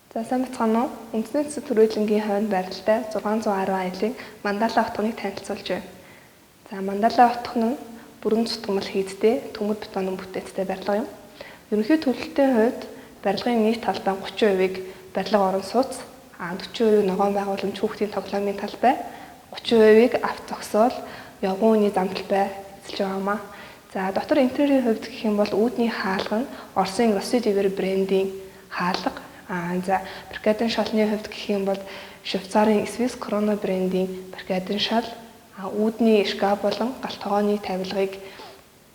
За сайн бацгаана уу? Үндэсний засаг төрөлнгийн хойно байралтай 610 аялыг Мандала утганыг танилцуулж байна. За Мандала утга нь бүрэн цутгамал хийдтэй төмөр бетонын бүтээцтэй барилга юм. Ерөнхий төлөлтийн хувьд барилгын нийт талбай 30%-ийг барилга орон сууц, 40%-ийг ногоон байгууламж хүүхдийн тоглоомын талбай, 30%-ийг авто зогсоол, явган үний зам талбай эзэлж байгаамаа. За дотор интерьерийн хувьд гэх юм бол үүдний хаалга нь Оросын Rossi di Veri брендийн хаалга. За Баркадын шалны хувьд гэх юм бол Швейцарын Swiss Krono брендийн Баркадын шал, үүдний шкаф болон галт тогооны тавилгыг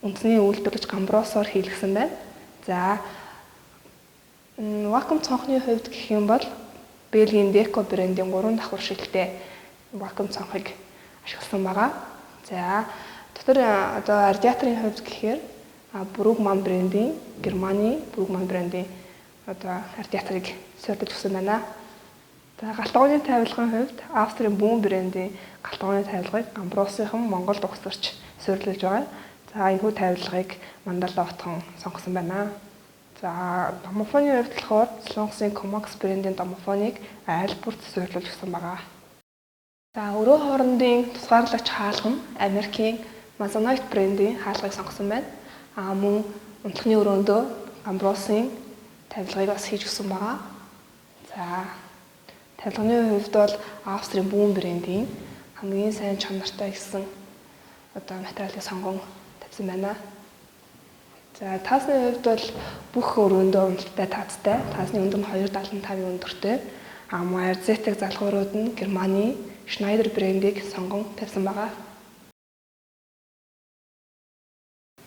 үндэсний үйлдвэрлэж гамброосоор хийлгсэн байна. За вакуум цонхны хувьд гэх юм бол Бельгийн Deco брендийн 3 давхар шилтэй вакуум цонхыг ашигласан байгаа. За дотор радиаторын хувьд гэхээр Brugmann брендийн Германы Brugmann брендийн радиаторыг суурилж өгсөн байна. За галт тогооны тавилгын хувьд Австрийн Boom брендийн галт тогооны тавилгыг Гамбросынхан Монголд угсарч суурилж байгаа. За энэхүү тавилгыг Мандала утхан сонгосон байна. За домофоны хувьд болохоор Солонгосын Comax брендийн домофоныг айлбурт суурилж өгсөн байгаа. За өрөө хоорондын тусгаарлагч хаалга нь Америкийн Masonite брендийн хаалгыг сонгосон байна. Мөн унтлагын өрөөндөө Гамбросын тавилгыг бас хийж өгсөн байгаа. За тавилганы хувьд бол Австрийн Boom брендийн хамгийн сайн чанартай гэсэн материалыг сонгон тавьсан байна. За таасны хувьд бол бүх өрөөндөө унтлагатай таацтай. Таасны өндөр нь 2.75-ийн өндөртэй. Айрзетик залгуурууд нь Германы Schneider брендийг сонгон тавьсан байгаа.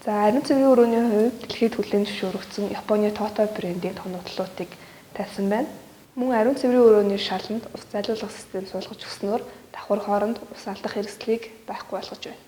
За ариун цэврийн өрөөний хувьд дэлхийд хүлээн зөвшөөрөгдсөн Японы Toto брендийн тоногдлуудыг тавьсан байна. Мөн ариун цэврийн өрөөний шаланд ус залуулах систем суулгаж өгснөөр давхар хооронд ус алдах хэрэгслийг байхгүй болгож байна.